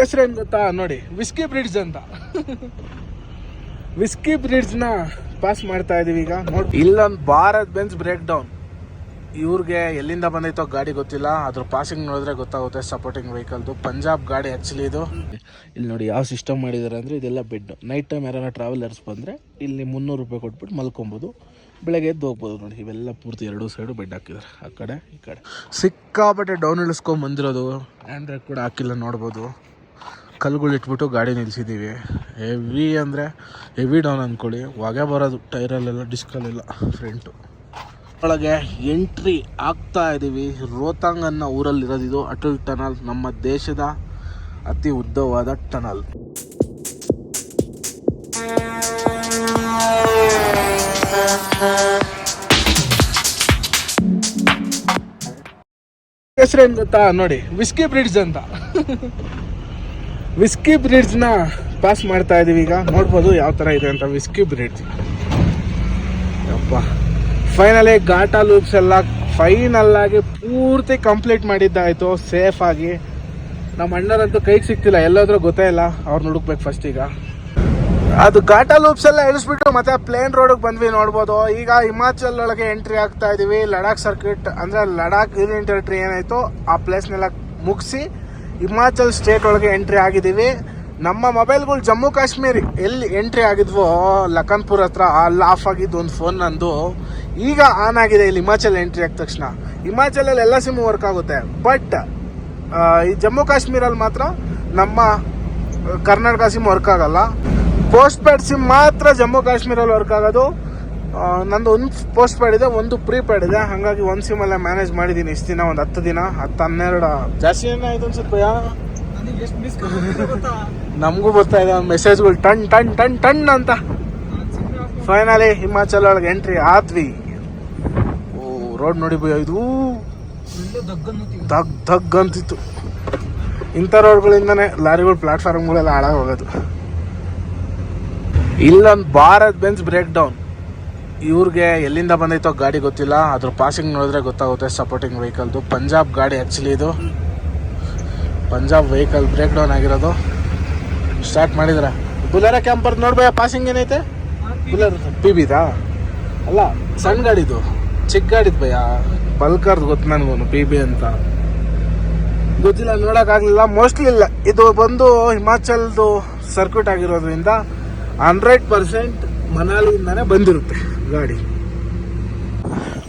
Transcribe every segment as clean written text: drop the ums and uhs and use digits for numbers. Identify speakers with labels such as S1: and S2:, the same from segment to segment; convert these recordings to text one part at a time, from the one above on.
S1: ಹೆಸರೇನು ಗೊತ್ತಾ ನೋಡಿ, ವಿಸ್ಕಿ ಬ್ರಿಡ್ಜ್ ಅಂತ. ವಿಸ್ಕಿ ಬ್ರಿಡ್ಜ್ನ ಪಾಸ್ ಮಾಡ್ತಾ ಇದೀವಿ ಈಗ. ನೋಡಿ ಇಲ್ಲೊಂದು ಭಾರತ್ ಬೆಂಜ್ ಬ್ರೇಕ್ ಡೌನ್. ಇವ್ರಿಗೆ ಎಲ್ಲಿಂದ ಬಂದೈತೋ ಗಾಡಿ ಗೊತ್ತಿಲ್ಲ, ಅದ್ರ ಪಾಸಿಂಗ್ ನೋಡಿದ್ರೆ ಗೊತ್ತಾಗುತ್ತೆ. ಸಪೋರ್ಟಿಂಗ್ ವೆಹಿಕಲ್ದು ಪಂಜಾಬ್ ಗಾಡಿ ಆ್ಯಕ್ಚುಲಿ ಇದು. ಇಲ್ಲಿ ನೋಡಿ ಯಾವ ಸಿಸ್ಟಮ್ ಮಾಡಿದ್ದಾರೆ ಅಂದರೆ, ಇದೆಲ್ಲ ಬೆಡ್. ನೈಟ್ ಟೈಮ್ ಯಾರನ್ನ ಟ್ರಾವೆಲರ್ಸ್ ಬಂದರೆ ಇಲ್ಲಿ 300 ರೂಪಾಯಿ ಕೊಟ್ಬಿಟ್ಟು ಮಲ್ಕೊಬೋದು, ಬೆಳಗ್ಗೆ ಎದ್ದು ಹೋಗ್ಬೋದು. ನೋಡಿ ಇವೆಲ್ಲ ಪೂರ್ತಿ ಎರಡೂ ಸೈಡು ಬೆಡ್ ಹಾಕಿದ್ದಾರೆ, ಆ ಕಡೆ ಈ ಕಡೆ. ಸಿಕ್ಕಾಪಟ್ಟೆ ಡೌನ್ ಇಳಿಸ್ಕೊಂಡು ಬಂದಿರೋದು. ಹ್ಯಾಂಡ್ ಬ್ರೇಕ್ ಕೂಡ ಹಾಕಿಲ್ಲ, ನೋಡ್ಬೋದು. ಕಲ್ಲುಗಳು ಇಟ್ಬಿಟ್ಟು ಗಾಡಿ ನಿಲ್ಲಿಸಿದ್ದೀವಿ. ಹೆವಿ ಅಂದರೆ ಹೆವಿ ಡೌನ್ ಅಂದ್ಕೊಳ್ಳಿ. ಹೊಗೆ ಬರೋದು ಟೈರಲ್ಲೆಲ್ಲ, ಡಿಸ್ಕಲ್ಲೆಲ್ಲ ಫ್ರಂಟು. ಒಳಗೆ ಎಂಟ್ರಿ ಆಗ್ತಾ ಇದ್ದೀವಿ. ರೋಹ್ತಾಂಗ್ ಅನ್ನೋ ಊರಲ್ಲಿರೋದಿದು ಅಟಲ್ ಟನಲ್, ನಮ್ಮ ದೇಶದ ಅತಿ ಉದ್ದವಾದ ಟನಲ್. ಹೆಸರೇನು ಗೊತ್ತಾ ನೋಡಿ, ವಿಸ್ಕಿ ಬ್ರಿಡ್ಜ್ ಅಂತ. ವಿಸ್ಕಿ ಬ್ರಿಡ್ಜ್ನ ಪಾಸ್ ಮಾಡ್ತಾ ಇದೀವಿ ಈಗ. ನೋಡ್ಬೋದು ಯಾವ ಥರ ಇದೆ ಅಂತ ವಿಸ್ಕಿ ಬ್ರಿಡ್ಜ್. ಯಪ್ಪ, ಫೈನಲಿ ಘಾಟಾ ಲೂಪ್ಸ್ ಎಲ್ಲ ಫೈನಲ್ ಆಗಿ ಪೂರ್ತಿ ಕಂಪ್ಲೀಟ್ ಮಾಡಿದ್ದಾಯಿತು ಸೇಫ್ ಆಗಿ. ನಮ್ಮ ಅಣ್ಣರಂತೂ ಕೈಗೆ ಸಿಗ್ತಿಲ್ಲ, ಎಲ್ಲಾದ್ರೂ ಗೊತ್ತೇ ಇಲ್ಲ. ಅವ್ರನ್ನ ಹುಡುಕ್ಬೇಕು ಫಸ್ಟ್. ಈಗ ಅದು ಘಾಟಾ ಲೂಪ್ಸ್ ಎಲ್ಲ ಇಳಿಸ್ಬಿಟ್ಟು ಮತ್ತೆ ಪ್ಲೇನ್ ರೋಡಿಗೆ ಬಂದ್ವಿ, ನೋಡ್ಬೋದು. ಈಗ ಹಿಮಾಚಲ್ ಒಳಗೆ ಎಂಟ್ರಿ ಆಗ್ತಾ ಇದೀವಿ. ಲಡಾಖ್ ಸರ್ಕ್ಯೂಟ್ ಅಂದರೆ ಲಡಾಖ್ ಯೂನಿಯನ್ ಟೆರಿಟರಿ ಏನಾಯಿತು ಆ ಪ್ಲೇಸ್ನೆಲ್ಲ ಮುಗಿಸಿ ಹಿಮಾಚಲ್ ಸ್ಟೇಟ್ ಒಳಗೆ ಎಂಟ್ರಿ ಆಗಿದ್ದೀವಿ. ನಮ್ಮ ಮೊಬೈಲ್ಗಳು ಜಮ್ಮು ಕಾಶ್ಮೀರ್ ಎಲ್ಲಿ ಎಂಟ್ರಿ ಆಗಿದ್ವೋ ಲಖನ್ಪುರ್ ಹತ್ರ, ಅಲ್ಲಿ ಆಫ್ ಆಗಿದ್ದು ಒಂದು ಫೋನ್ ನಂದು. ಈಗ ಆನ್ ಆಗಿದೆ ಇಲ್ಲಿ ಹಿಮಾಚಲ್ ಎಂಟ್ರಿ ಆದ ತಕ್ಷಣ. ಹಿಮಾಚಲಲ್ಲಿ ಎಲ್ಲ ಸಿಮ್ ವರ್ಕ್ ಆಗುತ್ತೆ, ಬಟ್ ಈ ಜಮ್ಮು ಕಾಶ್ಮೀರಲ್ಲಿ ಮಾತ್ರ ನಮ್ಮ ಕರ್ನಾಟಕ ಸಿಮ್ ವರ್ಕ್ ಆಗಲ್ಲ. ಪೋಸ್ಟ್ ಪೇಡ್ ಸಿಮ್ ಮಾತ್ರ ಜಮ್ಮು ಕಾಶ್ಮೀರಲ್ಲಿ ವರ್ಕ್ ಆಗೋದು. ನಂದು ಒಂದು ಪೋಸ್ಟ್ ಪೇಡ್ ಇದೆ, ಒಂದು ಪ್ರೀಪೇಡ್ ಇದೆ. ಹಾಗಾಗಿ ಒಂದು ಸಿಮಲ್ಲೇ ಮ್ಯಾನೇಜ್ ಮಾಡಿದ್ದೀನಿ ಇಷ್ಟು ದಿನ, ಒಂದು 10 ದಿನ 10-12 ಜಾಸ್ತಿ ಏನಾಯ್ತು ಅನ್ಸುತ್ತೆ ಭಯ. ನಮಗೂ ಬರ್ತಾ ಇದೆ ಮೆಸೇಜ್ಗಳು ಟನ್ ಟನ್ ಟನ್ ಟನ್ ಅಂತ. ಫೈನಲಿ ಹಿಮಾಚಲ್ ಒಳಗೆ ಎಂಟ್ರಿ ಆದ್ವಿ. ಓ ರೋಡ್ ನೋಡಿ ಭಯ, ಇದು ದಗ್ ದಗ್ ಅಂತಿತ್ತು. ಇಂಥ ರೋಡ್ಗಳಿಂದನೇ ಲಾರಿಗಳು ಪ್ಲಾಟ್ಫಾರ್ಮ್ಗಳೆಲ್ಲ ಹಾಳಾಗಿ ಹೋಗೋದು. ಇಲ್ಲೊಂದು ಭಾರತ್ ಬೆಂಜ್ ಬ್ರೇಕ್ ಡೌನ್. ಇವ್ರಿಗೆ ಎಲ್ಲಿಂದ ಬಂದೈತೋ ಗಾಡಿ ಗೊತ್ತಿಲ್ಲ, ಅದ್ರ ಪಾಸಿಂಗ್ ನೋಡಿದ್ರೆ ಗೊತ್ತಾಗುತ್ತೆ. ಸಪೋರ್ಟಿಂಗ್ ವೆಹಿಕಲ್ದು ಪಂಜಾಬ್ ಗಾಡಿ ಆ್ಯಕ್ಚುಲಿ ಇದು. ಪಂಜಾಬ್ ವೆಹಿಕಲ್ ಬ್ರೇಕ್ ಡೌನ್ ಆಗಿರೋದು. ಸ್ಟಾರ್ಟ್ ಮಾಡಿದ್ರೆ ಬುಲೆರೋ ಕ್ಯಾಂಪರ್ ನೋಡ್ಬಯ್ಯ, ಪಾಸಿಂಗ್ ಏನೈತೆ? ಬುಲೆರೋ PBದಾ ಅಲ್ಲ, ಸಣ್ಣ ಗಾಡಿದು, ಚಿಕ್ಕ ಗಾಡಿದು ಭಯ್ಯ. ಬಲ್ಕರ್ದು ಗೊತ್ತು ನನಗೂ, PB ಅಂತ ಗೊತ್ತಿಲ್ಲ, ನೋಡೋಕ್ಕಾಗಲಿಲ್ಲ. ಮೋಸ್ಟ್ಲಿ ಇಲ್ಲ, ಇದು ಬಂದು ಹಿಮಾಚಲ್ದು ಸರ್ಕ್ಯೂಟ್ ಆಗಿರೋದ್ರಿಂದ 100% ಮನಾಲಿಯಿಂದಾನೇ ಬಂದಿರುತ್ತೆ ಗಾಡಿ.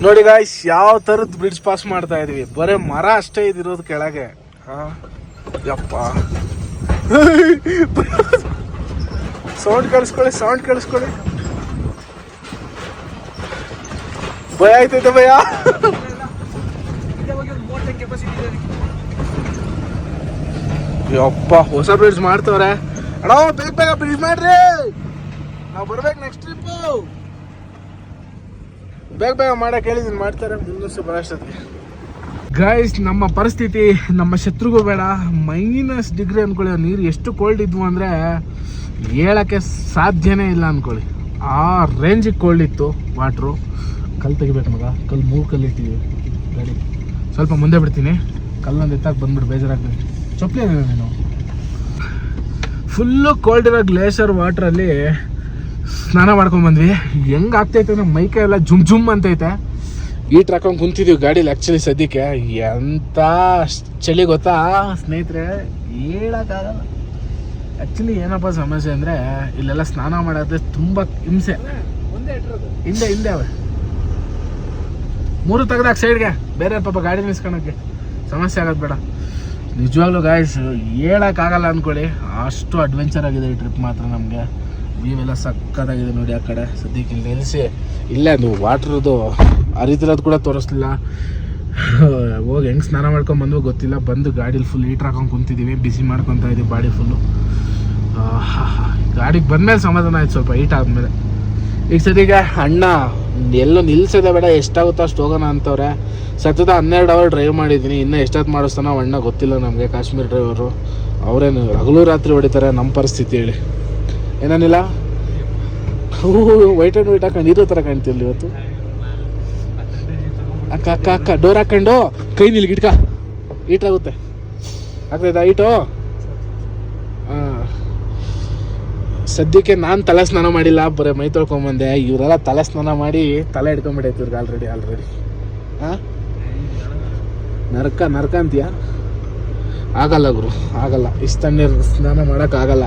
S1: ನೋಡಿ ಗಾಯ್ಸ್, ಯಾವ ಥರದ್ದು ಬ್ರಿಡ್ಜ್ ಪಾಸ್ ಮಾಡ್ತಾ ಇದೀವಿ. ಬರೀ ಮರ ಅಷ್ಟೇ ಇದಿರೋದು ಕೆಳಗೆ. ಯಪ್ಪ, ಸೌಂಡ್ ಕೇಳಿಸ್ಕೊಳ್ಳಿ. ಭಯ ಆಯ್ತೈತೆ ಭಯ. ಯಪ್ಪ, ಹೊಸ ಬ್ರಿಡ್ಜ್ ಮಾಡ್ತವ್ರೆ ಅಣ್ಣ. ಬೇಗ ಬ್ರಿಡ್ಜ್ ಮಾಡ್ರಿ, ನಾವು ಬರ್ಬೇಕು ನೆಕ್ಸ್ಟ್ ಟ್ರಿಪ್ಪು. ಬೇಗ ಮಾಡಕ್ಕೆ ಹೇಳಿದೀನಿ, ಮಾಡ್ತಾರೆ ಮುಂದಷ್ಟು ಬರೋಷ್ಟೊತ್ತಿಗೆ. ಗೈಸ್, ನಮ್ಮ ಪರಿಸ್ಥಿತಿ ನಮ್ಮ ಶತ್ರುಗೂ ಬೇಡ. -ಡಿಗ್ರಿ ಅಂದ್ಕೊಳ್ಳಿ. ನೀರು ಎಷ್ಟು ಕೋಲ್ಡ್ ಇದ್ವು ಅಂದರೆ ಹೇಳೋಕ್ಕೆ ಸಾಧ್ಯನೇ ಇಲ್ಲ ಅಂದ್ಕೊಳ್ಳಿ. ಆ ರೇಂಜಿಗೆ ಕೋಲ್ಡ್ ಇತ್ತು ವಾಟ್ರು. ಕಲ್ಲು ತೆಗಿಬೇಕು ಮಗ, ಕಲ್ಲು 3 ಕಲ್ಲು ಇಟ್ಟಿದ್ದೀವಿ ಗಾಡಿ. ಸ್ವಲ್ಪ ಮುಂದೆ ಬಿಡ್ತೀನಿ, ಕಲ್ಲೊಂದು ಎತ್ತಾಗಿ ಬಂದ್ಬಿಟ್ಟು ಬೇಜಾರಾಗ್ತದೆ. ಚಪ್ಪಲಿ ಅದ ನೀನು. ಫುಲ್ಲು ಕೋಲ್ಡ್ ಇರೋ ಗ್ಲೇಷಿಯರ್ ವಾಟ್ರಲ್ಲಿ ಸ್ನಾನ ಮಾಡ್ಕೊಂಡ್ಬಂದ್ವಿ. ಹೆಂಗೆ ಆಗ್ತೈತೆ ನಮ್ಮ ಮೈಕೈ ಎಲ್ಲ ಜುಮ್ ಅಂತೈತೆ. ಈಟ್ ಹಾಕೊಂಡು ಕುಂತಿದ್ದೀವಿ ಗಾಡೀಲಿ. ಆ್ಯಕ್ಚುಲಿ ಸದ್ಯಕ್ಕೆ ಎಂಥ ಚಳಿ ಗೊತ್ತಾ ಸ್ನೇಹಿತರೆ, ಹೇಳೋಕ್ಕಾಗಲ್ಲ. ಆ್ಯಕ್ಚುಲಿ ಏನಪ್ಪ ಸಮಸ್ಯೆ ಅಂದರೆ, ಇಲ್ಲೆಲ್ಲ ಸ್ನಾನ ಮಾಡೋದ್ರೆ ತುಂಬ ಹಿಂಸೆ. ಹಿಂದೆ ಅವೆ 3 ತೆಗ್ದಾಕ ಸೈಡ್ಗೆ, ಬೇರೆ ಪಾಪ ಗಾಡಿ ನಿಲ್ಸ್ಕೊಳಕ್ಕೆ ಸಮಸ್ಯೆ ಆಗೋದು ಬೇಡ. ನಿಜವಾಗ್ಲೂ ಗಾಯ್ಸ್, ಹೇಳೋಕ್ಕಾಗಲ್ಲ ಅಂದ್ಕೊಳ್ಳಿ, ಅಷ್ಟು ಅಡ್ವೆಂಚರ್ ಆಗಿದೆ ಈ ಟ್ರಿಪ್ ಮಾತ್ರ ನಮಗೆ. ವ್ಯೂವೆಲ್ಲ ಸಕ್ಕತ್ತಾಗಿದೆ ನೋಡಿ. ಆ ಕಡೆ ಸದ್ಯಕ್ಕೆ ಇಲ್ಲಿ ನಿಲ್ಲಿಸಿ, ಇಲ್ಲೇ ಅದು ವಾಟ್ರದ್ದು ಹರಿತಿರೋದು ಕೂಡ ತೋರಿಸ್ಲಿಲ್ಲ. ಹೋಗಿ ಹೆಂಗೆ ಸ್ನಾನ ಮಾಡ್ಕೊಂಡ್ಬಂದು ಗೊತ್ತಿಲ್ಲ. ಬಂದು ಗಾಡೀಲಿ ಫುಲ್ ಹೀಟ್ರ್ ಹಾಕೊಂಡು ಕುಂತಿದ್ದೀವಿ, ಬಿಸಿ ಮಾಡ್ಕೊತಾ ಇದ್ದೀವಿ ಬಾಡಿ ಫುಲ್ಲು. ಗಾಡಿಗೆ ಬಂದಮೇಲೆ ಸಮಾಧಾನ ಆಯ್ತು, ಸ್ವಲ್ಪ ಹೀಟ್ ಆದಮೇಲೆ. ಈಗ ಸದ್ಯಕ್ಕೆ ಅಣ್ಣ ಎಲ್ಲೋ ನಿಲ್ಸೋದೇ ಬೇಡ, ಎಷ್ಟಾಗುತ್ತೋ ಅಷ್ಟು ಹೋಗೋಣ ಅಂತವ್ರೆ. ಸತತ 12 ಅವರ್ ಡ್ರೈವ್ ಮಾಡಿದ್ದೀನಿ. ಇನ್ನೂ ಎಷ್ಟೊತ್ತು ಮಾಡಿಸ್ತಾನೋ ಅಣ್ಣ ಗೊತ್ತಿಲ್ಲ ನಮಗೆ. ಕಾಶ್ಮೀರ್ ಡ್ರೈವರು ಅವರೇನು ಹಗಲು ರಾತ್ರಿ ಹೊಡಿತಾರೆ. ನಮ್ಮ ಪರಿಸ್ಥಿತಿ ಹೇಳಿ ಏನೇನಿಲ್ಲ. ವೈಟ್ ಆ್ಯಂಡ್ ವೈಟ್ ಹಾಕೊಂಡು ಇರೋ ಥರ ಕಾಣ್ತಿಲ್ಲ ಇವತ್ತು. ಅಕ್ಕ ಡೋರ್ ಹಾಕೊಂಡು ಕೈ ನಿಲ್ಗಿಡ್ಕ, ಹೀಟಾಗುತ್ತೆ. ಆಗ್ತೈತಾ ಹೀಟು? ಸದ್ಯಕ್ಕೆ ನಾನು ತಲೆ ಸ್ನಾನ ಮಾಡಿಲ್ಲ, ಬರೀ ಮೈ ತೊಳ್ಕೊಂಬಂದೆ. ಇವರೆಲ್ಲ ತಲೆ ಸ್ನಾನ ಮಾಡಿ ತಲೆ ಹಿಡ್ಕೊಂಬಿಟ್ಟೈತಿ ಇವ್ರಿಗೆ ಆಲ್ರೆಡಿ ಹಾಂ. ನರ್ಕ ಅಂತೀಯ? ಆಗಲ್ಲ ಗುರು, ಆಗಲ್ಲ. ಇಷ್ಟು ತಣ್ಣೀರು ಸ್ನಾನ ಮಾಡೋಕ್ಕಾಗಲ್ಲ.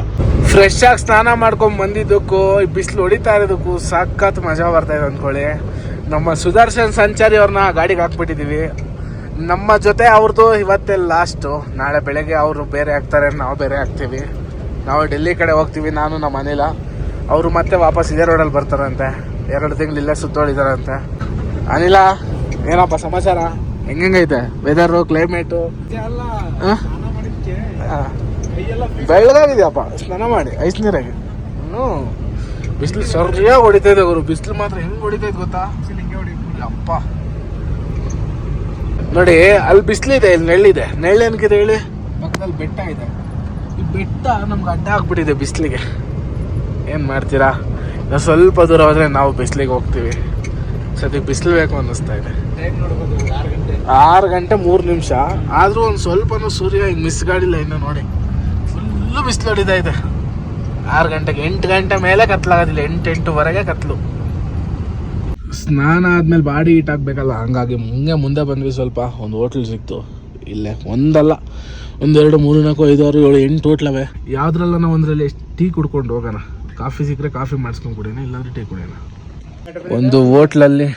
S1: ಫ್ರೆಶ್ ಆಗಿ ಸ್ನಾನ ಮಾಡ್ಕೊಂಡು ಬಂದಿದ್ದಕ್ಕೂ ಬಿಸಿಲು ಹೊಡಿತಾ ಇರೋದಕ್ಕೂ ಸಖತ್ ಮಜಾ ಬರ್ತಾಯಿದೆ ಅಂದ್ಕೊಳ್ಳಿ. ನಮ್ಮ ಸುದರ್ಶನ್ ಸಂಚಾರಿ ಅವ್ರನ್ನ ಗಾಡಿಗೆ ಹಾಕ್ಬಿಟ್ಟಿದ್ದೀವಿ. ನಮ್ಮ ಜೊತೆ ಅವ್ರದ್ದು ಇವತ್ತೇ ಲಾಸ್ಟು. ನಾಳೆ ಬೆಳಗ್ಗೆ ಅವರು ಬೇರೆ ಆಗ್ತಾರೆ, ನಾವು ಬೇರೆ ಆಗ್ತೀವಿ. ನಾವು ಡೆಲ್ಲಿ ಕಡೆ ಹೋಗ್ತೀವಿ, ನಾನು ನಮ್ಮ ಅನಿಲ. ಅವರು ಮತ್ತೆ ವಾಪಸ್ ಇದೇ ರೋಡಲ್ಲಿ ಬರ್ತಾರಂತೆ. 2 ತಿಂಗಳು ಇಲ್ಲೇ ಸುತ್ತೋಡಿದಾರಂತೆ. ಅನಿಲ, ಏನಪ್ಪ ಸಮಾಚಾರ? ಹೆಂಗೈತೆ ವೆದರು, ಕ್ಲೈಮೇಟು? ಬೆಳ್ಳಗಾಗಿದೆಯಪ್ಪ ಸ್ನಾನ ಮಾಡಿ ಐಸ್ ನೀರಾಗಿ. ಬಿಸಿಲು ಸರಿಯಾಗಿ ಹೊಡಿತೈತೆ ಗುರು. ಬಿಸಿಲು ಮಾತ್ರ ಹೆಂಗೆ ಹೊಡಿತೈತೆ ಗೊತ್ತಾ? ಅಪ್ಪ ನೋಡಿ, ಅಲ್ಲಿ ಬಿಸಿಲಿದೆ, ಇಲ್ಲಿ ನೆಳ್ಳಿದೆ. ನೆಳ್ಳು ಏನಕ್ಕಿದೆ ಹೇಳಿ? ಪಕ್ಕದಲ್ಲಿ ಬೆಟ್ಟ ಇದೆ. ಈ ಬೆಟ್ಟ ನಮ್ಗೆ ಅಡ್ಡ ಆಗ್ಬಿಟ್ಟಿದೆ ಬಿಸಿಲಿಗೆ. ಏನು ಮಾಡ್ತೀರಾ? ಸ್ವಲ್ಪ ದೂರ ಹೋದರೆ ನಾವು ಬಿಸಿಲಿಗೆ ಹೋಗ್ತೀವಿ. ಸದ್ಯಕ್ಕೆ ಬಿಸಿಲು ಬೇಕು ಅನ್ನಿಸ್ತಾ ಇದೆ. 6 ಗಂಟೆ 3 ನಿಮಿಷ ಆದರೂ ಒಂದು ಸ್ವಲ್ಪನೂ ಸೂರ್ಯ ಹಿಂಗೆ ಮಿಸ್ಗಾಡಿಲ್ಲ ಇನ್ನು. ನೋಡಿ, ಫುಲ್ಲು ಬಿಸಿಲು ಹೊಡಿತಾ ಇದೆ. 6 ಗಂಟೆಗೆ 8 ಗಂಟೆ ಮೇಲೆ ಕತ್ಲಾಗೋದಿಲ್ಲ. 8-8:15 ಕತ್ಲು. ಸ್ನಾನ ಆದಮೇಲೆ ಬಾಡಿ ಹೀಟ್ ಆಗಬೇಕಲ್ಲ, ಹಂಗಾಗಿ ಮುಂದೆ ಬಂದ್ವಿ. ಸ್ವಲ್ಪ ಒಂದು ಹೋಟ್ಲ್ ಸಿಕ್ತು ಇಲ್ಲೇ. ಒಂದಲ್ಲ, 1, 2, 3, 4, 5, 6, 7, 8 ಹೋಟ್ಲವೆ. ಯಾವುದ್ರಲ್ಲ ನಾವು ಒಂದರಲ್ಲಿ ಟೀ ಕುಡ್ಕೊಂಡು ಹೋಗೋಣ. ಕಾಫಿ ಸಿಕ್ಕರೆ ಕಾಫಿ ಮಾಡಿಸ್ಕೊಂಡು ಕುಡಿಯೋಣ, ಇಲ್ಲಾಂದ್ರೆ ಟೀ ಕುಡಿಯೋಣ. ಒಂದು ಹೋಟ್ಲಲ್ಲಿ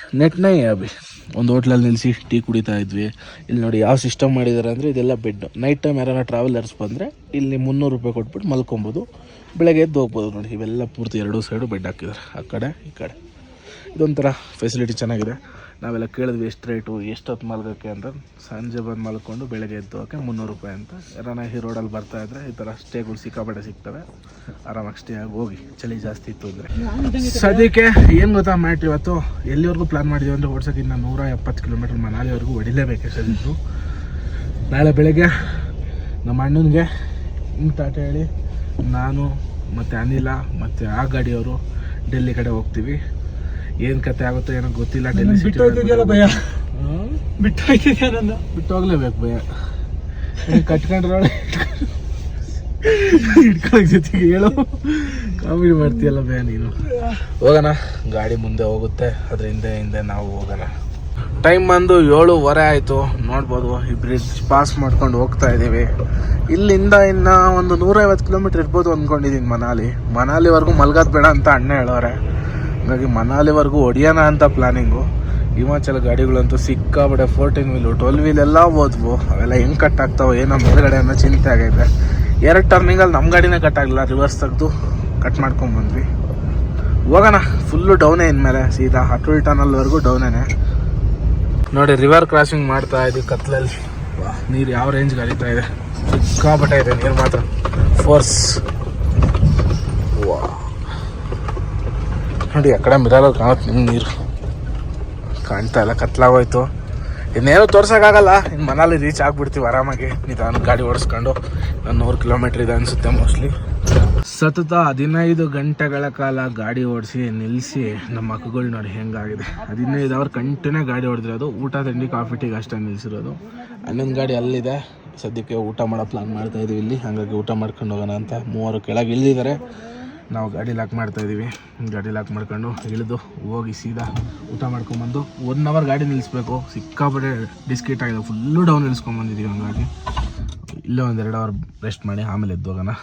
S1: ಒಂದು ಹೋಟ್ಲಲ್ಲಿ ನಿಲ್ಲಿಸಿ ಟೀ ಕುಡಿತಾ ಇದ್ವಿ. ಇಲ್ಲಿ ನೋಡಿ ಯಾವ ಸಿಸ್ಟಮ್ ಮಾಡಿದ್ದಾರೆ ಅಂದರೆ, ಇದೆಲ್ಲ ಬೆಡ್. ನೈಟ್ ಟೈಮ್ ಯಾರು ಟ್ರಾವೆಲರ್ಸ್ ಬಂದರೆ ಇಲ್ಲಿ 300 ರೂಪಾಯಿ ಕೊಟ್ಬಿಟ್ಟು ಮಲ್ಕೊಬೋದು, ಬೆಳಗ್ಗೆ ಎದ್ದು ಹೋಗ್ಬೋದು. ನೋಡಿ, ಇವೆಲ್ಲ ಪೂರ್ತಿ 2 ಸೈಡು ಬೆಡ್ ಹಾಕಿದ್ದಾರೆ, ಆ ಕಡೆ ಈ ಕಡೆ. ಇದೊಂಥರ ಫೆಸಿಲಿಟಿ ಚೆನ್ನಾಗಿದೆ. ನಾವೆಲ್ಲ ಕೇಳಿದ್ವಿ ಎಷ್ಟು ರೇಟು, ಎಷ್ಟೊತ್ತು ಮಲ್ಗೋಕ್ಕೆ ಅಂತ. ಸಂಜೆ ಬಂದು ಮಲ್ಕೊಂಡು ಬೆಳಗ್ಗೆ ಎದ್ದು ಹೋಗೋಕ್ಕೆ 300 ರೂಪಾಯಿ ಅಂತ. ಯಾರನ್ನ ಈ ರೋಡಲ್ಲಿ ಬರ್ತಾಯಿದ್ರೆ ಈ ಥರ ಸ್ಟೇಗಳು ಸಿಕ್ಕಾಪಟ್ಟೆ ಸಿಗ್ತವೆ. ಆರಾಮಾಗಿ ಸ್ಟೇ ಆಗಿ ಹೋಗಿ, ಚಳಿ ಜಾಸ್ತಿ ಇತ್ತು ಅಂದರೆ. ಸದ್ಯಕ್ಕೆ ಏನು ಗೊತ್ತಾ ಮ್ಯಾಟ್, ಇವತ್ತು ಎಲ್ಲಿವರೆಗೂ ಪ್ಲ್ಯಾನ್ ಮಾಡಿದ್ದೀವಿ ಅಂದರೆ ಓಡ್ಸೋಕೆ ಇನ್ನು 170 ಕಿಲೋಮೀಟ್ರ್ ಮನಾಲಿವರೆಗೂ ಹೊಡಿಲೇಬೇಕು ಸದ್ಯದ್ದು. ನಾಳೆ ಬೆಳಗ್ಗೆ ನಮ್ಮ ಅಣ್ಣನಿಗೆ ಟಾಟಾ ಹೇಳಿ ನಾನು ಮತ್ತು ಅನಿಲ ಮತ್ತು ಆ ಗಾಡಿಯವರು ಡೆಲ್ಲಿ ಕಡೆ ಹೋಗ್ತೀವಿ. ಏನು ಕತೆ ಆಗುತ್ತೋ ಏನೋ ಗೊತ್ತಿಲ್ಲ. ಡೆಲ್ಲಿ ಸಿಟಿ ಬಿಟ್ಟು ಹೋಗ್ಲೇಬೇಕು ಭಯ. ಕಟ್ಕೊಂಡ್ರೆ ಇಟ್ಕೊಳಕ್ ಜೊತೆಗೆ ಹೇಳೋ ಕಾಮಿಡಿ ಮಾಡ್ತೀಯಲ್ಲ ಭಯ ನೀನು. ಹೋಗೋಣ, ಗಾಡಿ ಮುಂದೆ ಹೋಗುತ್ತೆ, ಅದ್ರ ಹಿಂದೆ ನಾವು ಹೋಗೋಣ. ಟೈಮ್ ಬಂದು 7:15 ಆಯಿತು. ನೋಡ್ಬೋದು, ಈ ಬ್ರಿಡ್ಜ್ ಪಾಸ್ ಮಾಡ್ಕೊಂಡು ಹೋಗ್ತಾ ಇದ್ದೀವಿ. ಇಲ್ಲಿಂದ ಇನ್ನು ಒಂದು 150 ಕಿಲೋಮೀಟ್ರ್ ಇರ್ಬೋದು ಅಂದ್ಕೊಂಡಿದ್ದೀನಿ. ಮನಾಲಿವರೆಗೂ ಮಲ್ಗೋದು ಬೇಡ ಅಂತ ಅಣ್ಣ ಹೇಳೋರೆ. ಹಾಗಾಗಿ ಮನಾಲಿವರೆಗೂ ಹೊಡಿಯೋಣ ಅಂತ ಪ್ಲಾನಿಂಗು. ಹಿಮಾಚಲ ಗಾಡಿಗಳಂತೂ ಸಿಕ್ಕಾಬಿಡೆ 14 ವೀಲು 12 ವೀಲ್ ಎಲ್ಲ ಹೋದ್ವು. ಅವೆಲ್ಲ ಹೆಂಗೆ ಕಟ್ ಆಗ್ತಾವೋ ಏನೋ ಮೇಲ್ಗಡೆ ಅನ್ನೋ ಚಿಂತೆ ಆಗೈತೆ. 2 ಟರ್ನಿಂಗಲ್ಲಿ ನಮ್ಮ ಗಾಡಿನೇ ಕಟ್ ಆಗಲಿಲ್ಲ, ರಿವರ್ಸ್ ತೆಗೆದು ಕಟ್ ಮಾಡ್ಕೊಂಡ್ಬಂದ್ವಿ. ಹೋಗೋಣ, ಫುಲ್ಲು ಡೌನೇ ಇನ್ಮೇಲೆ. ಸೀದಾ ಅಟಲ್ ಟನಲ್ವರೆಗೂ ಡೌನೇನೆ. ನೋಡಿ, ರಿವರ್ ಕ್ರಾಸಿಂಗ್ ಮಾಡ್ತಾ ಇದ್ದೀವಿ ಕತ್ಲಲ್ಲಿ. ನೀರು ಯಾವ ರೇಂಜ್ಗೆ ಹರಿತಾ ಇದೆ, ಸಿಕ್ಕಾಪಟ್ಟೆ ಇದೆ ನೀರು ಮಾತ್ರ, ಫೋರ್ಸ್. ನೋಡಿ, ಆ ಕಡೆ ಮಿರರಲ್ಲಿ ಕಾಣುತ್ತೆ ನಿಮ್ಗೆ ನೀರು ಕಾಣ್ತಾ ಇಲ್ಲ, ಕತ್ಲಾಗೋಯ್ತು. ಇನ್ನೇನು ತೋರ್ಸೋಕ್ಕಾಗಲ್ಲ. ಇನ್ನು ಮನಾಲಿ ರೀಚ್ ಆಗಿಬಿಡ್ತೀವಿ ಆರಾಮಾಗಿ, ನಿಧಾನ ಗಾಡಿ ಓಡಿಸ್ಕೊಂಡು. 100 ಕಿಲೋಮೀಟ್ರ್ ಇದೆ ಅನಿಸುತ್ತೆ ಮೋಸ್ಟ್ಲಿ. ಸತತ 15 ಗಂಟೆಗಳ ಕಾಲ ಗಾಡಿ ಓಡಿಸಿ ನಿಲ್ಲಿಸಿ ನಮ್ಮ ಮಕ್ಕಳು ನೋಡಿ ಹೆಂಗಾಗಿದೆ. 15 ಅವರ್ ಕಂಟಿನ್ಯೂ ಗಾಡಿ ಹೊಡೆದಿರೋದು. ಊಟ ತಿಂಡಿ ಕಾಫಿ ಟೀಗೆ ಅಷ್ಟೇ ನಿಲ್ಲಿಸಿರೋದು. ಹನ್ನೊಂದು ಗಾಡಿ ಅಲ್ಲಿದೆ. ಸದ್ಯಕ್ಕೆ ಊಟ ಮಾಡೋ ಪ್ಲಾನ್ ಮಾಡ್ತಾಯಿದ್ದೀವಿ ಇಲ್ಲಿ. ಹಾಗಾಗಿ ಊಟ ಮಾಡ್ಕೊಂಡು ಹೋಗೋಣ ಅಂತ 3 ಕೆಳಗೆ ಇಳಿದಿದ್ದಾರೆ. ನಾವು ಗಾಡಿ ಲಾಕ್ ಮಾಡ್ತಾಯಿದ್ದೀವಿ. ಗಾಡಿ ಲಾಕ್ ಮಾಡ್ಕೊಂಡು ಇಳಿದು ಹೋಗಿ ಸೀದಾ ಊಟ ಮಾಡ್ಕೊಂಬಂದು 1 ಅವರ್ ಗಾಡಿ ನಿಲ್ಲಿಸ್ಬೇಕು. ಸಿಕ್ಕಾಪಟ್ಟೆ ಡಿಸ್ಕೇಟ್ ಆಗಿದೆ, ಫುಲ್ಲು ಡೌನ್ ಇಳಿಸ್ಕೊಂಬಂದಿದ್ದೀವಿ. ಹಂಗಾಗಿ ಇಲ್ಲೇ 1-2 ಅವರ್ ರೆಸ್ಟ್ ಮಾಡಿ ಆಮೇಲೆ ಎದ್ದು ಹೋಗೋಣ.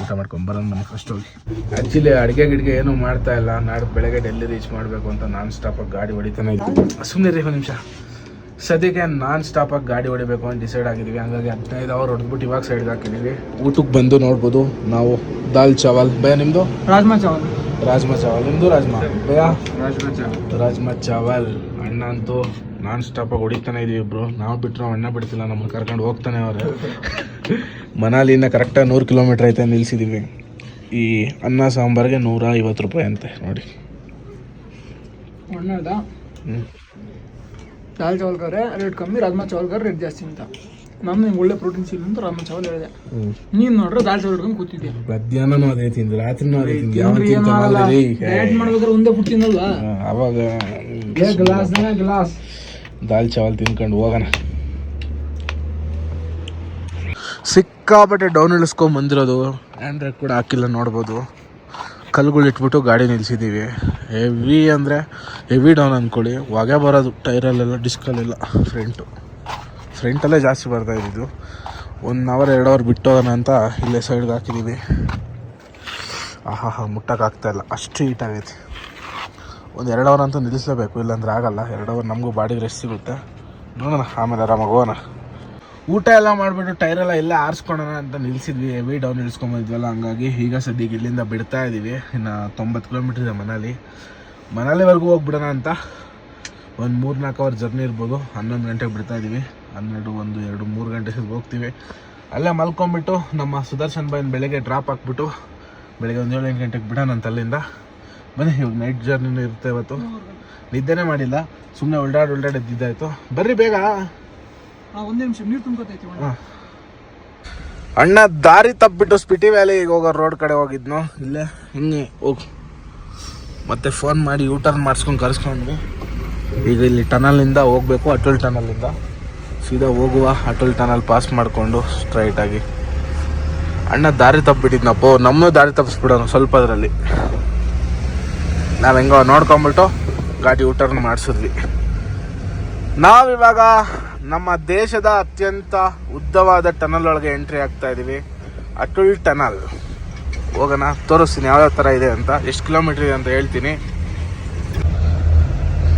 S1: ಊಟ ಮಾಡ್ಕೊಂಡು ಬರೋಣ ಮನೆ ಫಸ್ಟ್ ಹೋಗಿ. ಆ್ಯಕ್ಚುಲಿ ಅಡುಗೆ ಏನೂ ಮಾಡ್ತಾ ಇಲ್ಲ. ನಾಳೆ ಬೆಳಗ್ಗೆ ಡೆಲ್ಲಿ ರೀಚ್ ಮಾಡಬೇಕು ಅಂತ ನಾನ್ ಸ್ಟಾಪಾಗಿ ಗಾಡಿ ಹೊಡಿತಾನೆ ಇತ್ತು. ಸುಮ್ಮನೆ ರೀ 1 ನಿಮಿಷ. ಸದ್ಯಕ್ಕೆ ನಾನ್ ಸ್ಟಾಪಾಗಿ ಗಾಡಿ ಹೊಡಿಬೇಕು ಅಂತ ಡಿಸೈಡ್ ಆಗಿದ್ದೀವಿ. ಹಂಗಾಗಿ 15 ಅವರ್ ಹೊಡೆದ್ಬಿಟ್ಟು ಇವಾಗ ಸೈಡ್ಗೆ ಹಾಕಿದ್ದೀವಿ. ಊಟಕ್ಕೆ ಬಂದು ನೋಡ್ಬೋದು ನಾವು ದಾಲ್ ಚಾವಲ್. ಭಯ ನಿಮ್ಮದು? ರಾಜ್ಮಾ ಚಾವಲ್. ನಿಮ್ಮದು ರಾಜ್ಮಾ? ಭಯ ರಾಜ್ಮಾ ಚಾವಲ್. ಅಣ್ಣ ಅಂತೂ ನಾನ್ ಸ್ಟಾಪಾಗಿ ಹೊಡಿತಾನೆ ಇದೀವಿ ಇಬ್ರು. ನಾವು ಬಿಟ್ಟರು ಅಣ್ಣ ಬಿಡ್ತಿಲ್ಲ, ನಮ್ಮನ್ನು ಕರ್ಕೊಂಡು ಹೋಗ್ತಾನೆ ಅವರೇ. ಮನಾಲಿಯಿಂದ ಕರೆಕ್ಟಾಗಿ 100 ಕಿಲೋಮೀಟ್ರ್ ಐತೆ ನಿಲ್ಲಿಸಿದ್ದೀವಿ. ಈ ಅನ್ನ ಸಾಂಬಾರಿಗೆ 150 ರೂಪಾಯಿ ಅಂತೆ ನೋಡಿ.
S2: ದಾಲ್ ಚಾವಲ್ ಕರೆ ರೇಟ್ ಕಮ್ಮಿ, ರಾಜ್ಮಾ ಚಾವಲ್ ಕರೆ ರೇಟ್ ಜಾಸ್ತಿ ಅಂತ. ನಾನು ನಿಮ್ಗೆ ಒಳ್ಳೆ ಪ್ರೋಟೀನ್ ಸಿಗಲಿ ಅಂತ ರಾಜ್ಮಾ ಚಾವಲ್ ಹೇಳಿದೆ. ನೀನು ನೋಡ್ರೆ ದಾಲ್ ಚಾವಲ್ ಹಿಡ್ಕೊಂಡು ಕೂತಿದ್ದೆ.
S1: ಮಧ್ಯಾಹ್ನನೂ ಅದೇ ತಿಂದು, ರಾತ್ರಿನೂ ಅದೇ ತಿಂದು.
S2: ಮಾಡ್ಬೇಕಾದ್ರೆ ಒಂದೇ ಫುಡ್ ತಿನ್ನಲ್ವಾ?
S1: ಅವಾಗ
S2: ಗ್ಲಾಸ್
S1: ದಾಲ್ ಚಾವಲ್ ತಿನ್ಕೊಂಡು ಹೋಗೋಣ. ಸಿಕ್ಕಾಪಟ್ಟೆ ಡೌನ್ ಇಳಿಸ್ಕೊಂಡ್ ಬಂದಿರೋದು. ಹ್ಯಾಂಡ್ ಬ್ರೇಕ್ ಕೂಡ ಹಾಕಿಲ್ಲ ನೋಡ್ಬೋದು. ಕಲ್ಲುಗಳು ಇಟ್ಬಿಟ್ಟು ಗಾಡಿ ನಿಲ್ಲಿಸಿದ್ದೀವಿ. ಹೆವಿ ಅಂದರೆ ಹೆವಿ ಡೌನ್ ಅಂದ್ಕೊಳ್ಳಿ, ಹೊಗೆ ಬರೋದು ಟೈರಲ್ಲೆಲ್ಲ, ಡಿಸ್ಕಲ್ಲೆಲ್ಲ. ಫ್ರಂಟಲ್ಲೇ ಜಾಸ್ತಿ ಬರ್ತಾ ಇದ್ದಿದ್ದು. 1 ಅವರ್ 2 ಅವರ್ ಬಿಟ್ಟೋಗೋಣ ಅಂತ ಇಲ್ಲೇ ಸೈಡ್ಗೆ ಹಾಕಿದ್ದೀವಿ. ಮುಟ್ಟೋಕ್ಕಾಗ್ತಾಯಿಲ್ಲ, ಅಷ್ಟು ಹೀಟ್ ಆಗೈತಿ. 1-2 ಅವರ್ ಅಂತೂ ನಿಲ್ಲಿಸಲೇಬೇಕು, ಇಲ್ಲಾಂದ್ರೆ ಆಗಲ್ಲ. 2 ಅವರ್ ನಮಗೂ ಬಾಡಿಗೆ ರೆಸ್ಟ್ ಸಿಗುತ್ತೆ. ನೋಡೋಣ, ಆಮೇಲೆ ಆರಾಮಾಗಿ ಹೋಗೋಣ. ಊಟ ಎಲ್ಲ ಮಾಡಿಬಿಟ್ಟು ಟೈರೆಲ್ಲ ಎಲ್ಲ ಆರಿಸ್ಕೊಳ್ಳೋಣ ಅಂತ ನಿಲ್ಲಿಸಿದ್ವಿ. ಹೆವಿ ಡೌನ್ ಇಳಿಸ್ಕೊಂಬಂದಿದ್ವಲ್ಲ, ಹಂಗಾಗಿ ಈಗ ಸದ್ಯಕ್ಕೆ ಇಲ್ಲಿಂದ ಬಿಡ್ತಾ ಇದ್ದೀವಿ. ಇನ್ನು 90 ಕಿಲೋಮೀಟ್ರ್ ಇದೆ ಮನಾಲಿವರೆಗೂ ಹೋಗ್ಬಿಡೋಣ ಅಂತ. ಒಂದು 3-4 ಅವರ್ ಜರ್ನಿ ಇರ್ಬೋದು. 11 ಗಂಟೆಗೆ ಬಿಡ್ತಾ ಇದ್ದೀವಿ. 12, 1, 2, 3 ಗಂಟೆಗೆ ಹೋಗ್ತೀವಿ. ಅಲ್ಲೇ ಮಲ್ಕೊಂಬಿಟ್ಟು ನಮ್ಮ ಸುದರ್ಶನ್ ಬಾಯಿನ ಬೆಳಗ್ಗೆ ಡ್ರಾಪ್ ಹಾಕ್ಬಿಟ್ಟು ಬೆಳಗ್ಗೆ 7-8 ಗಂಟೆಗೆ ಬಿಡೋಣ ಅಂತ ಅಲ್ಲಿಂದ. ಬನ್ನಿ, ಇವಾಗ ನೈಟ್ ಜರ್ನಿನೂ ಇರುತ್ತೆ. ಇವತ್ತು ನಿದ್ದೆನೇ ಮಾಡಿಲ್ಲ, ಸುಮ್ಮನೆ ಉಲ್ಡಾಡಿ ಎದ್ದಿದ್ದಾಯಿತು. ಬರ್ರಿ ಬೇಗ.
S2: 1 ನಿಮಿಷ ನೀರು ತುಂಬ್ಕೊತೈತಿ.
S1: ಅಣ್ಣ ದಾರಿ ತಪ್ಪಿಬಿಟ್ಟು ಸ್ಪಿಟಿ ವ್ಯಾಲಿಗೆ ಹೋಗೋ ರೋಡ್ ಕಡೆ ಹೋಗಿದ್ನು. ಇಲ್ಲೇ ಹಿಂಗೆ ಹೋಗಿ ಮತ್ತೆ ಫೋನ್ ಮಾಡಿ ಯೂಟರ್ನ್ ಮಾಡಿಸ್ಕೊಂಡು ಕರೆಸ್ಕೊಂಡ್ವಿ. ಈಗ ಇಲ್ಲಿ ಟನಲಿಂದ ಹೋಗಬೇಕು, ಅಟಲ್ ಟನಲಿಂದ ಸೀದಾ ಹೋಗುವ. ಅಟಲ್ ಟನಲ್ ಪಾಸ್ ಮಾಡಿಕೊಂಡು ಸ್ಟ್ರೈಟಾಗಿ. ಅಣ್ಣ ದಾರಿ ತಪ್ಪಿಬಿಟ್ಟಿದ್ನಪ್ಪ, ನಮ್ಮನ್ನು ದಾರಿ ತಪ್ಪಿಸ್ಬಿಡೋಣ ಸ್ವಲ್ಪ ಅದರಲ್ಲಿ. ನಾವು ಹೆಂಗೋ ನೋಡ್ಕೊಂಬಿಟ್ಟು ಗಾಡಿ ಯೂಟರ್ನ್ ಮಾಡಿಸಿದ್ವಿ. ನಾವಿವಾಗ ನಮ್ಮ ದೇಶದ ಅತ್ಯಂತ ಉದ್ದವಾದ ಟನಲ್ ಒಳಗೆ ಎಂಟ್ರಿ ಆಗ್ತಾ ಇದ್ದೀವಿ. ಅಟಲ್ ಟನಲ್ ಹೋಗೋಣ, ತೋರಿಸ್ತೀನಿ ಯಾವ್ಯಾವ ಥರ ಇದೆ ಅಂತ, ಎಷ್ಟು ಕಿಲೋಮೀಟ್ರ್ ಇದೆ ಅಂತ ಹೇಳ್ತೀನಿ.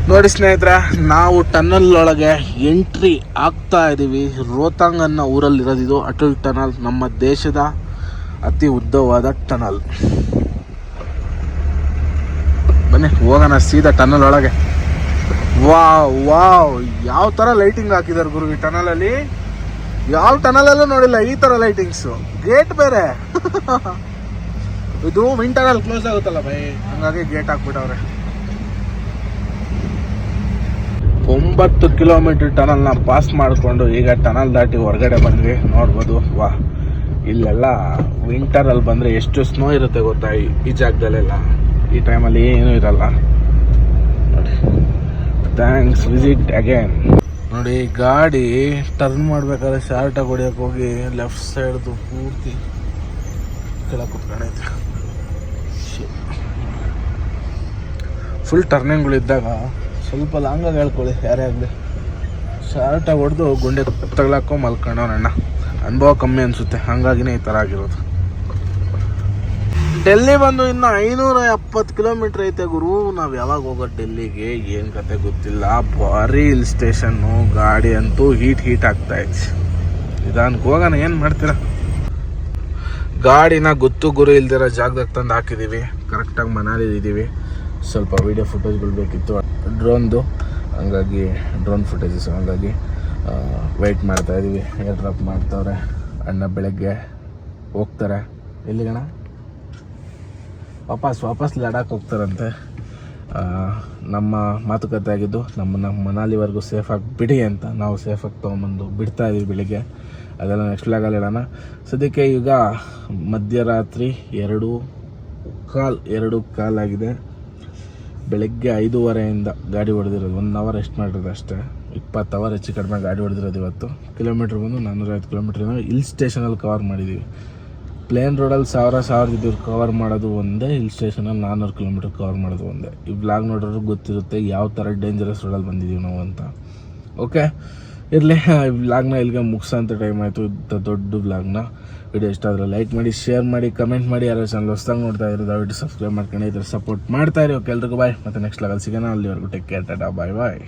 S1: ನೋಡಿ ಸ್ನೇಹಿತರೆ, ನಾವು ಟನಲ್ ಒಳಗೆ ಎಂಟ್ರಿ ಆಗ್ತಾ ಇದ್ದೀವಿ. ರೋಹ್ತಾಂಗ್ ಅನ್ನೋ ಊರಲ್ಲಿರೋದು ಇದು ಅಟಲ್ ಟನಲ್, ನಮ್ಮ ದೇಶದ ಅತಿ ಉದ್ದವಾದ ಟನಲ್. ಬನ್ನಿ ಹೋಗೋಣ ಸೀದಾ ಟನಲ್ ಒಳಗೆ. ವಾವ್ ಯಾವ ಥರ ಲೈಟಿಂಗ್ ಹಾಕಿದ್ದಾರೆ ಗುರು ಈ ಟನಲಲ್ಲಿ. ಯಾವ ಟನಲಲ್ಲೂ ನೋಡಿಲ್ಲ ಈ ಥರ ಲೈಟಿಂಗ್ಸು. ಗೇಟ್ ಬೇರೆ ಇದು ವಿಂಟರಲ್ಲಿ ಕ್ಲೋಸ್ ಆಗುತ್ತಲ್ಲ ಬೈ, ಹಂಗಾಗಿ ಗೇಟ್ ಹಾಕ್ಬಿಟ್ಟವ್ರೆ. 9 ಕಿಲೋಮೀಟರ್ ಟನಲ್ನ ಪಾಸ್ ಮಾಡಿಕೊಂಡು ಈಗ ಟನಲ್ ದಾಟಿ ಹೊರಗಡೆ ಬಂದ್ವಿ. ನೋಡ್ಬೋದು, ಇಲ್ಲೆಲ್ಲ ವಿಂಟರಲ್ಲಿ ಬಂದರೆ ಎಷ್ಟು ಸ್ನೋ ಇರುತ್ತೆ ಗೊತ್ತಾ ಈ ಜಾಗದಲ್ಲೆಲ್ಲ. ಈ ಟೈಮಲ್ಲಿ ಏನೂ ಇರಲ್ಲ ನೋಡಿ. Thanks, visit again. ನೋಡಿ ಗಾಡಿ ಟರ್ನ್ ಮಾಡ್ಬೇಕಾದ್ರೆ ಶಾರ್ಟಾಗಿ ಹೊಡಿಯೋಕೆ ಹೋಗಿ ಲೆಫ್ಟ್ ಸೈಡ್ದು ಪೂರ್ತಿ ಕೆಳಗೆ ಕುತ್ಕೊಂಡೈತೆ. ಫುಲ್ ಟರ್ನಿಂಗ್ಗಳಿದ್ದಾಗ ಸ್ವಲ್ಪ ಲಾಂಗಾಗಿ ಹೇಳ್ಕೊಳ್ಳಿ ಯಾರೇ ಆಗಲಿ. ಶಾರ್ಟಾಗಿ ಹೊಡೆದು ಗುಂಡೆ ತಗ್ಲಾಕೊ ಮಲ್ಕೊಂಡವನಣ್ಣ. ಅನುಭವ ಕಮ್ಮಿ ಅನಿಸುತ್ತೆ, ಹಂಗಾಗಿನೇ ಈ ಥರ ಆಗಿರೋದು. ಡೆಲ್ಲಿ ಬಂದು ಇನ್ನು 570 ಕಿಲೋಮೀಟ್ರ್ ಐತೆ ಗುರು. ನಾವು ಯಾವಾಗ ಹೋಗೋದು ಡೆಲ್ಲಿಗೆ ಏನು ಕತೆ ಗೊತ್ತಿಲ್ಲ. ಭಾರಿ ಹಿಲ್ ಸ್ಟೇಷನ್ನು, ಗಾಡಿ ಅಂತೂ ಹೀಟ್ ಆಗ್ತಾ ಐತೆ. ನಿಧಾನಕ್ಕೆ ಹೋಗೋಣ, ಏನು ಮಾಡ್ತೀರಾ. ಗಾಡಿನ ಗೊತ್ತು ಗುರು ಇಲ್ದಿರೋ ಜಾಗದಾಗ ತಂದು ಹಾಕಿದ್ದೀವಿ. ಕರೆಕ್ಟಾಗಿ ಮನಾಲಿ ಇದ್ದೀವಿ. ಸ್ವಲ್ಪ ವೀಡಿಯೋ ಫುಟೇಜ್ಗಳು ಬೇಕಿತ್ತು ಡ್ರೋನ್ದು, ಹಂಗಾಗಿ ಡ್ರೋನ್ ಫುಟೇಜಸ್, ಹಂಗಾಗಿ ವೆಯ್ಟ್ ಮಾಡ್ತಾಯಿದ್ದೀವಿ. ಏರ್ ಡ್ರಾಪ್ ಮಾಡ್ತಾವ್ರೆ ಅಣ್ಣ. ಬೆಳಗ್ಗೆ ಹೋಗ್ತಾರೆ ಎಲ್ಲಿಗಣ, ವಾಪಸ್ ಲಡಾಖ್ ಹೋಗ್ತಾರಂತೆ. ನಮ್ಮ ಮಾತುಕತೆ ಆಗಿದ್ದು ನಮ್ಮನ್ನು ಮನಾಲಿವರೆಗೂ ಸೇಫಾಗಿ ಬಿಡಿ ಅಂತ. ನಾವು ಸೇಫಾಗಿ ತೊಗೊಂಬಂದು ಬಿಡ್ತಾ ಇದೀವಿ ಬೆಳಿಗ್ಗೆ. ಅದೆಲ್ಲ ನೆಕ್ಸ್ಟ್ ವ್ಲಾಗಲ್ಲಿ ಹೇಳೋಣ. ಸದ್ಯಕ್ಕೆ ಈಗ ಮಧ್ಯರಾತ್ರಿ 2:15 ಆಗಿದೆ. ಬೆಳಗ್ಗೆ 5:30 ಗಾಡಿ ಹೊಡೆದಿರೋದು. 1 ಅವರ್ ಎಷ್ಟು ಮಾಡಿರೋದು ಅಷ್ಟೇ. 20 ಅವರ್ ಹೆಚ್ಚು ಕಡಿಮೆ ಗಾಡಿ ಹೊಡೆದಿರೋದು ಇವತ್ತು. ಕಿಲೋಮೀಟ್ರ್ ಬಂದು 450 ಕಿಲೋಮೀಟ್ರ್ ಹಿಲ್ ಸ್ಟೇಷನಲ್ಲಿ ಕವರ್ ಮಾಡಿದ್ದೀವಿ. ಪ್ಲೇನ್ ರೋಡಲ್ಲಿ 1000 ಕವರ್ ಮಾಡೋದು ಒಂದೇ, ಹಿಲ್ ಸ್ಟೇಷನಲ್ಲಿ 400 ಕಿಲೋಮೀಟ್ರ್ ಕವರ್ ಮಾಡೋದು ಒಂದೇ. ಈ ವ್ಲಾಗ್ ನೋಡೋರು ಗೊತ್ತಿರುತ್ತೆ ಯಾವ ಥರ ಡೇಂಜರಸ್ ರೋಡಲ್ಲಿ ಬಂದಿದ್ದೀವಿ ನಾವು ಅಂತ. ಓಕೆ ಇರಲಿ, ಈ ವ್ಲಾಗ್ನ ಇಲ್ಲಿಗೆ ಮುಗಿಸೋಂಥ ಟೈಮ್ ಆಯಿತು. ದೊಡ್ಡ ವ್ಲಾಗ್ನ. ವಿಡಿಯೋ ಇಷ್ಟ ಆದರೆ ಲೈಕ್ ಮಾಡಿ, ಶೇರ್ ಮಾಡಿ, ಕಮೆಂಟ್ ಮಾಡಿ. ಯಾರು ಚಾನಲ್ ಹೊಸದಾಗಿ ನೋಡ್ತಾ ಇರೋದು ದಯವಿಟ್ಟು ಸಬ್ಸ್ಕ್ರೈಬ್ ಮಾಡ್ಕೊಂಡು ಈ ಥರ ಸಪೋರ್ಟ್ ಮಾಡ್ತಾ ಇರಿ. ಓಕೆ ಎಲ್ರಿಗೂ ಬಾಯ್, ಮತ್ತು ನೆಕ್ಸ್ಟ್ ವ್ಲಾಗಲ್ಲಿ ಸಿಗೋಣ. ಅಲ್ಲಿವರೆಗೂ ಟೇಕ್ ಕೇರ್, ಟಾಟಾ, ಬಾಯ್ ಬಾಯ್.